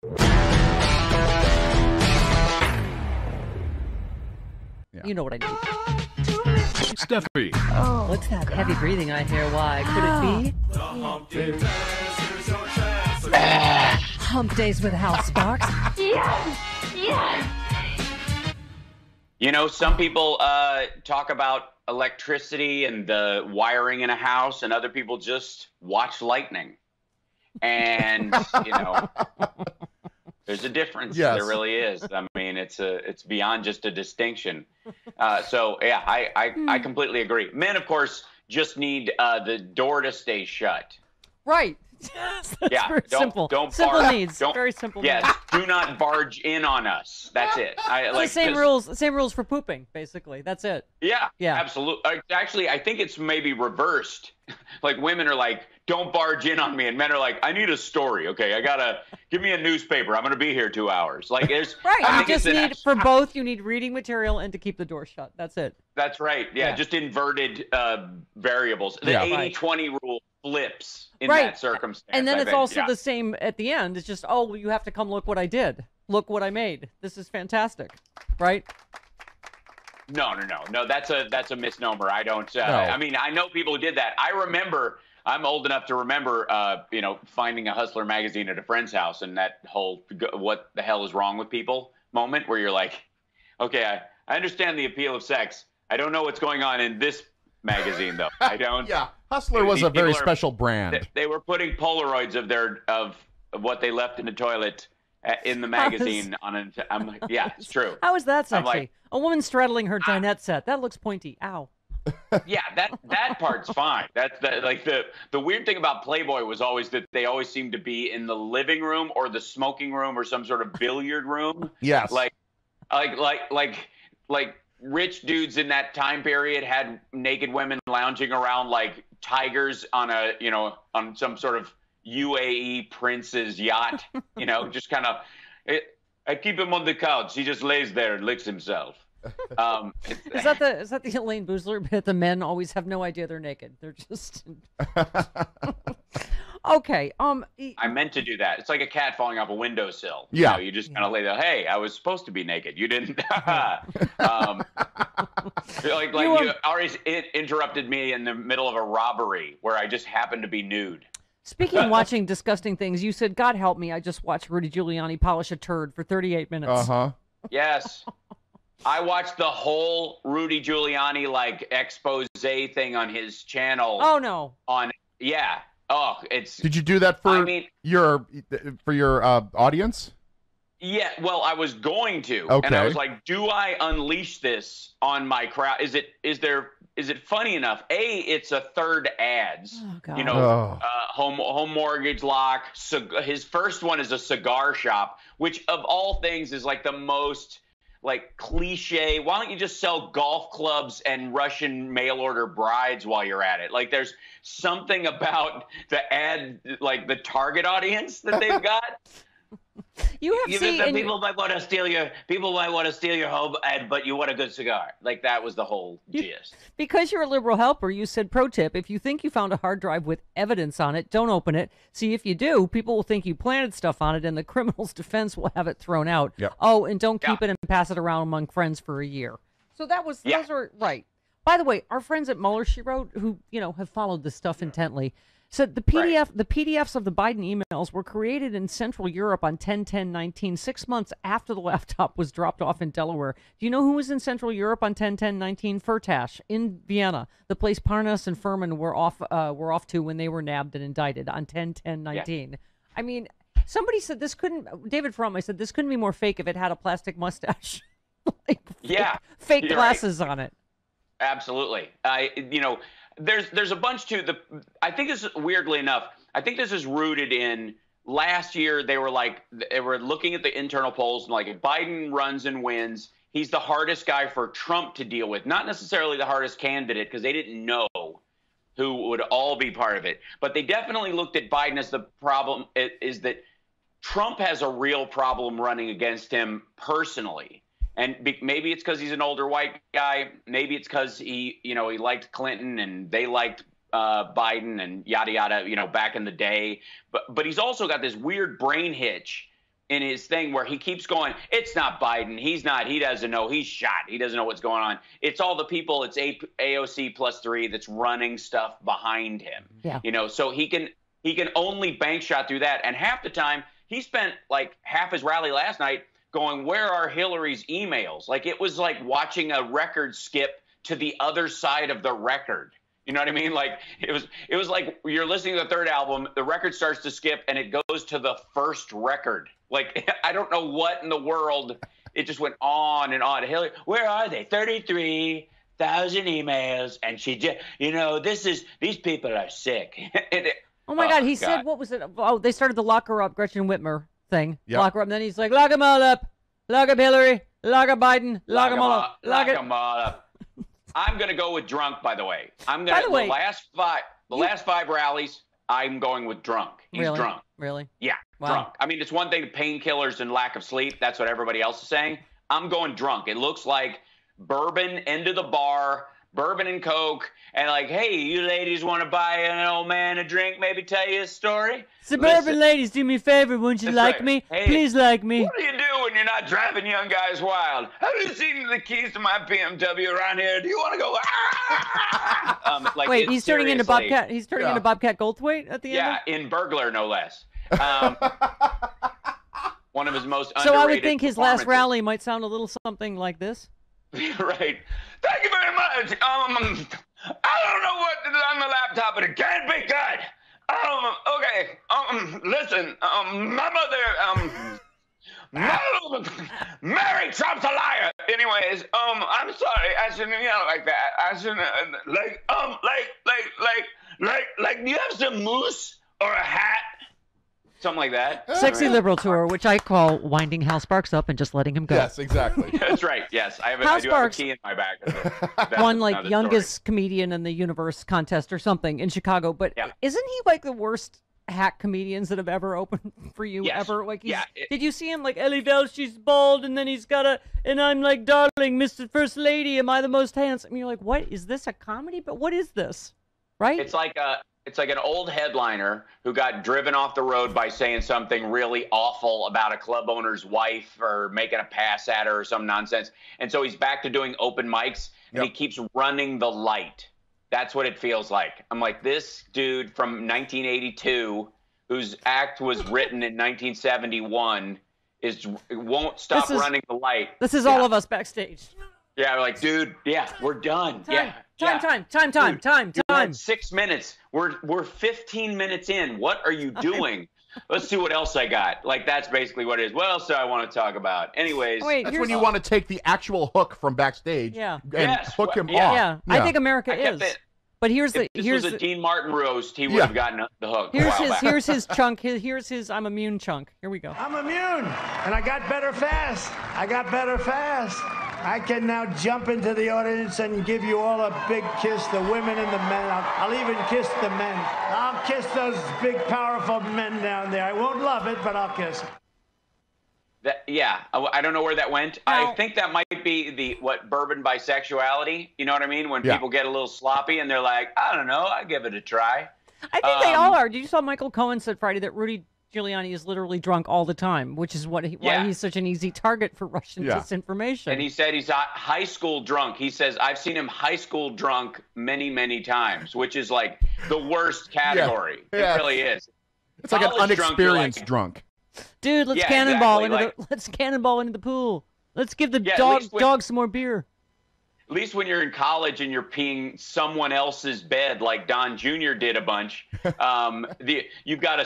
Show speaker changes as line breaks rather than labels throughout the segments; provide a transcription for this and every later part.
You know what I need.
Steffi.
Oh, what's that heavy breathing I hear? Why? Could it be? Hump Days with Hal Sparks.
Yes! Yes!
You know, some people talk about electricity and the wiring in a house, and other people just watch lightning. And, you know, there's a difference.
Yes.
There really is. I mean, it's beyond just a distinction. So, yeah, I completely agree. Men, of course, just need the door to stay shut.
Right. That's
Yeah,
very simple.
Don't
simple
barge,
needs. Very simple
Yes,
needs.
do not barge in on us. That's it.
The same rules for pooping, basically. That's it.
Yeah,
Yeah.
absolutely. Actually, I think it's maybe reversed. Like women are like, don't barge in on me. And men are like, I need a story. Okay, give me a newspaper. I'm going to be here 2 hours. Like there's.
Right.
I
You
think
just need, for both, you need reading material and to keep the door shut. That's it.
That's right. Yeah, just inverted variables. The 80-20 rule flips in that circumstance.
And then
I
it's
bet.
also
Yeah.
the same at the end. It's just, oh, you have to come look what I did. Look what I made. This is fantastic. Right?
No. That's a misnomer. I don't.
No.
I mean, I know people who did that. I remember. I'm old enough to remember, finding a Hustler magazine at a friend's house, and that whole "what the hell is wrong with people" moment, where you're like, okay, I understand the appeal of sex. I don't know what's going on in this magazine, though. I don't.
Yeah, Hustler was a very special brand.
They were putting Polaroids of what they left in the toilet in the magazine I'm like, yeah, it's true.
How is that sexy?
Like,
a woman straddling her dinette set. That looks pointy. Ow.
Yeah, that part's fine. That's like the weird thing about Playboy was always that they always seemed to be in the living room or the smoking room or some sort of billiard room.
Yes.
Like rich dudes in that time period had naked women lounging around like tigers on on some sort of UAE prince's yacht. Just kind of. I keep him on the couch. He just lays there and licks himself.
Is that the Elaine Boozler bit? The men always have no idea they're naked. They're just okay.
I meant to do that. It's like a cat falling off a windowsill.
Yeah.
You just kind of lay there. Hey, I was supposed to be naked. You didn't. You always interrupted me in the middle of a robbery where I just happened to be nude.
Speaking of watching disgusting things, you said, God help me, I just watched Rudy Giuliani polish a turd for 38 minutes.
Uh-huh.
Yes. I watched the whole Rudy Giuliani expose thing on his channel.
Oh no.
It's.
Did you do that for your audience?
Yeah, well, I was going to,
okay.
And I was like, do I unleash this on my crowd? Is it funny enough? It's a third ads.
Oh, God.
Home mortgage lock. His first one is a cigar shop, which of all things is like the most cliche. Why don't you just sell golf clubs and Russian mail order brides while you're at it? Like there's something about the ad, like the target audience that they've got.
You have
people might want to steal your home, but you want a good cigar. Like that was the whole gist.
Because you're a liberal helper, you said, pro tip, if you think you found a hard drive with evidence on it, don't open it. See, if you do, people will think you planted stuff on it and the criminal's defense will have it thrown out.
Yep.
Oh, and don't keep it and pass it around among friends for a year. So those are right. By the way, our friends at Mueller, she wrote, who, have followed this stuff intently, said the PDFs of the Biden emails were created in Central Europe on 10/10/19, 6 months after the laptop was dropped off in Delaware. Do you know who was in Central Europe on 10/10/19? Firtash in Vienna, the place Parnas and Furman were off to when they were nabbed and indicted on 10/10/19. Yeah. I mean, somebody said this couldn't. David Frum, said this couldn't be more fake if it had a plastic mustache, fake glasses on it.
Absolutely. There's a bunch too. I think this is, weirdly enough, I think this is rooted in last year. They were looking at the internal polls and if Biden runs and wins, he's the hardest guy for Trump to deal with. Not necessarily the hardest candidate because they didn't know who would all be part of it. But they definitely looked at Biden as the problem is that Trump has a real problem running against him personally. And maybe it's because he's an older white guy. Maybe it's because he liked Clinton and they liked Biden and yada, yada, back in the day. But he's also got this weird brain hitch in his thing where he keeps going, it's not Biden. He doesn't know. He's shot. He doesn't know what's going on. It's all the people. It's AOC +3 that's running stuff behind him.
Yeah.
You know, so he can only bank shot through that. And half the time he spent like half his rally last night going, where are Hillary's emails? Like it was like watching a record skip to the other side of the record. You know what I mean? Like it was like you're listening to the third album, the record starts to skip and it goes to the first record. Like I don't know what in the world. It just went on and on. Hillary, where are they? 33,000 emails, and she just, you know, these people are sick.
Oh my God, he said, what was it? Oh, they started the lock her up, Gretchen Whitmer thing.
Yep.
Lock her up, and then he's like, lock them all up. Lock up Hillary. Lock up Biden. Lock them all up.
Lock them all up. I'm going to go with drunk, by the way. The last five rallies, I'm going with drunk. He's
really?
Drunk.
Really?
Yeah,
wow.
Drunk. I mean, it's one thing, painkillers and lack of sleep. That's what everybody else is saying. I'm going drunk. It looks like bourbon into the bar, bourbon and Coke, and like, hey, you ladies want to buy an old man a drink, maybe tell you a story?
Suburban ladies, do me a favor. Won't you like me?
Hey,
please like me.
What do you do when you're not driving young guys wild? Have you seen the keys to my BMW around here? Do you want to go? Like
wait, he's turning into Bobcat. He's turning
Yeah.
into Bobcat Goldthwait at the end.
Yeah, in Burglar, no less. One of his most
So
underrated
I would think his last
performances.
rally might sound a little something like this.
Right. Thank you very much. I don't know what is on the laptop, but it can't be good. Okay. Listen. My mother. Mary Trump's a liar. Anyways. I'm sorry. I shouldn't yell like that. I shouldn't. Do you have some mousse or a hat? Something like that.
Sexy Liberal Tour, which I call winding Hal Sparks up and just letting him go.
Yes, exactly.
That's right. Yes, I do have a key in my back.
Won like youngest comedian in the universe contest or something in Chicago. But isn't he like the worst hack comedians that have ever opened for you ever? Like, did you see him like Ellie Bell? She's bald, and then he's got and I'm like, darling, Mr. First Lady, am I the most handsome? You're like, what is this, a comedy? But what is this? Right?
It's like an old headliner who got driven off the road by saying something really awful about a club owner's wife or making a pass at her or some nonsense. And so he's back to doing open mics, and he keeps running the light. That's what it feels like. I'm like, this dude from 1982, whose act was written in 1971, won't stop running the light.
This is all of us backstage.
Yeah, we're like, dude, we're done.
Time.
6 minutes. We're 15 minutes in. What are you doing? Let's see what else I got. Like, that's basically what it is. What else do I want to talk about? Anyways.
That's when you want to take the actual hook from backstage and hook him off.
Yeah, I think America is. But here's
if this was a Dean Martin roast, he would have gotten the hook.
Here's his chunk. Here's his I'm immune chunk. Here we go.
I'm immune, and I got better fast. I can now jump into the audience and give you all a big kiss, the women and the men. I'll even kiss the men. I'll kiss those big, powerful men down there. I won't love it, but I'll kiss.
I don't know where that went. I think that might be bourbon bisexuality. You know what I mean? When people get a little sloppy and they're like, I don't know, I'll give it a try.
I think they all are. Did you saw Michael Cohen said Friday that Rudy Giuliani is literally drunk all the time, which is why he's such an easy target for Russian disinformation.
And he said he's high school drunk. He says, I've seen him high school drunk many, many times, which is like the worst category. It really is.
It's like an unexperienced drunk.
Dude, let's cannonball into the pool. Let's give the dog some more beer.
At least when you're in college and you're peeing someone else's bed, like Don Jr. did a bunch, you've got a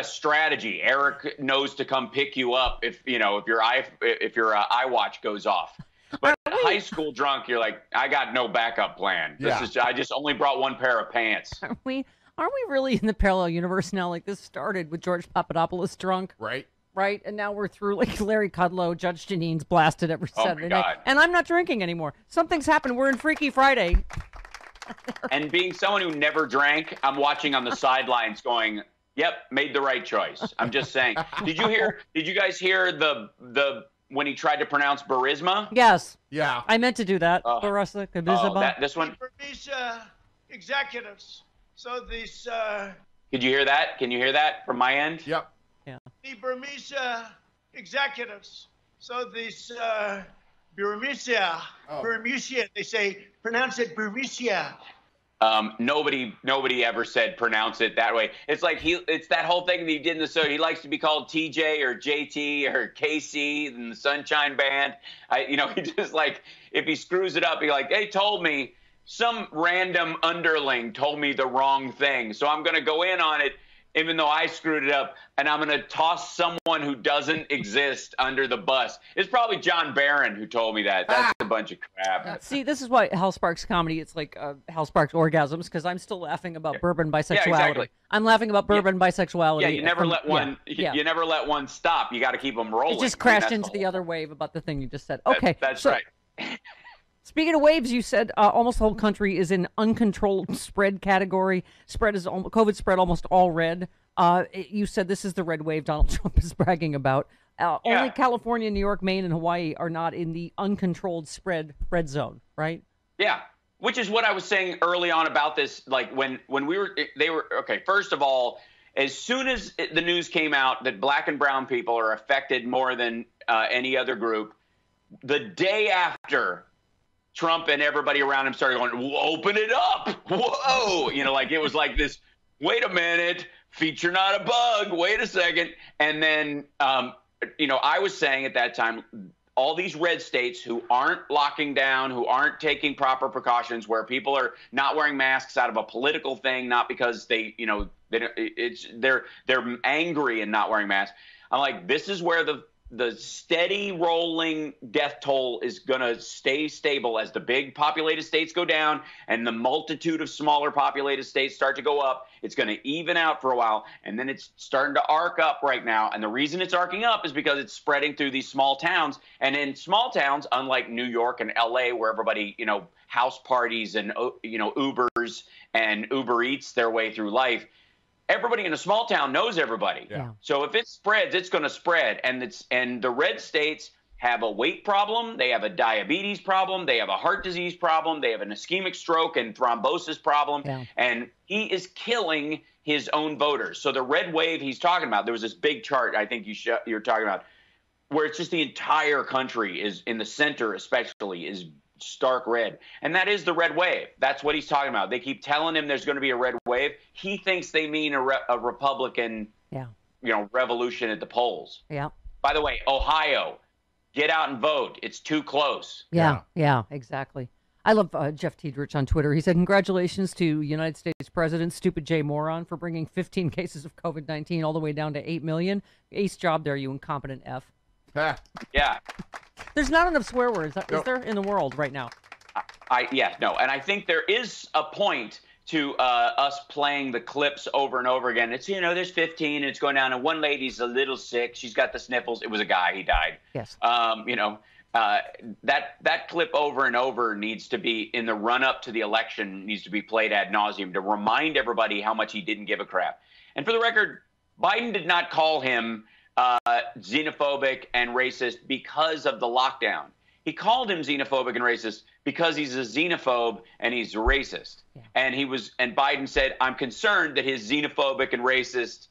strategy. Eric knows to come pick you up if your iWatch goes off. But high school drunk, you're like, I got no backup plan. I just only brought one pair of pants.
Aren't we really in the parallel universe now? Like, this started with George Papadopoulos drunk. Right? And now we're through, like, Larry Kudlow, Judge Janine's blasted every Saturday night. And I'm not drinking anymore. Something's happened. We're in Freaky Friday.
And being someone who never drank, I'm watching on the sidelines going, yep, made the right choice. I'm just saying. Did you guys hear the when he tried to pronounce Burisma?
Yes.
Yeah.
I meant to do that. Burisma.
This one?
Burmese executives. So these...
Could you hear that? Can you hear that from my end?
Yep.
The Burmese executives. So this Burmisia, they say, pronounce it Burmisia.
Nobody ever said pronounce it that way. It's like it's that whole thing that he did in the show. He likes to be called TJ or JT or KC in the Sunshine Band. He just like, if he screws it up, he like, they told me, some random underling told me the wrong thing. So I'm going to go in on it, even though I screwed it up, and I'm going to toss someone who doesn't exist under the bus. It's probably John Barron who told me that. That's a bunch of crap.
See, this is why Hal Sparks comedy, it's like Hal Sparks orgasms, because I'm still laughing about bourbon bisexuality.
Yeah, exactly.
I'm laughing about bourbon bisexuality.
Yeah, you never let one. You never let one stop. You got to keep them rolling.
It just crashed into the other wave about the thing you just said. Okay,
that's right.
Speaking of waves, you said almost the whole country is in uncontrolled spread category. COVID spread almost all red. You said this is the red wave Donald Trump is bragging about. Only California, New York, Maine, and Hawaii are not in the uncontrolled spread red zone, right?
Yeah, which is what I was saying early on about this. Like when they were okay. First of all, as soon as the news came out that black and brown people are affected more than any other group, the day after, Trump and everybody around him started going, open it up. Whoa. Like it was like this, wait a minute, feature not a bug. Wait a second. And then, I was saying at that time, all these red states who aren't locking down, who aren't taking proper precautions, where people are not wearing masks out of a political thing, not because they're angry and not wearing masks. I'm like, this is where the steady rolling death toll is going to stay stable as the big populated states go down and the multitude of smaller populated states start to go up. It's going to even out for a while, and then it's starting to arc up right now. And the reason it's arcing up is because it's spreading through these small towns. And in small towns, unlike New York and LA, where everybody, house parties and, Ubers and Uber Eats their way through life, everybody in a small town knows everybody.
Yeah.
So if it spreads, it's going to spread. And the red states have a weight problem. They have a diabetes problem. They have a heart disease problem. They have an ischemic stroke and thrombosis problem. Yeah. And he is killing his own voters. So the red wave he's talking about, there was this big chart I think you're talking about, where it's just the entire country is in the center, especially, is stark red. And that is the red wave. That's what he's talking about. They keep telling him there's going to be a red wave. He thinks they mean a Republican, revolution at the polls.
Yeah.
By the way, Ohio, get out and vote. It's too close.
Yeah, exactly. I love Jeff Tiedrich on Twitter. He said, congratulations to United States President Stupid J Moron for bringing 15 cases of COVID-19 all the way down to 8 million. Ace job there, you incompetent F.
Yeah.
There's not enough swear words, is there, in the world right now?
No. And I think there is a point to us playing the clips over and over again. It's, there's 15, and it's going down, and one lady's a little sick. She's got the sniffles. It was a guy. He died.
Yes.
That clip over and over needs to be, in the run-up to the election, needs to be played ad nauseum to remind everybody how much he didn't give a crap. And for the record, Biden did not call him xenophobic and racist because of the lockdown. He called him xenophobic and racist because he's a xenophobe and he's racist. Yeah. And Biden said, I'm concerned that his xenophobic and racist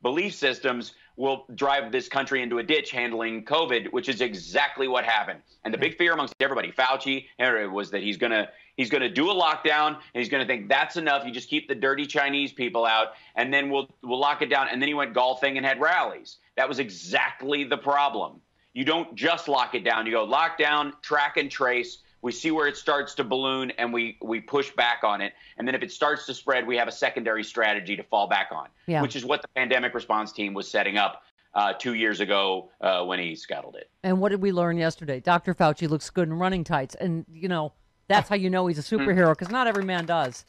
belief systems will drive this country into a ditch handling COVID, which is exactly what happened. And the big fear amongst everybody, Fauci, was that he's gonna do a lockdown, and he's gonna think that's enough. You just keep the dirty Chinese people out, and then we'll lock it down. And then he went golfing and had rallies. That was exactly the problem. You don't just lock it down. You go lockdown, track and trace. We see where it starts to balloon, and we push back on it. And then if it starts to spread, we have a secondary strategy to fall back on, which is what the pandemic response team was setting up 2 years ago when he scuttled it.
And what did we learn yesterday? Dr. Fauci looks good in running tights. And, that's how you know he's a superhero, because not every man does.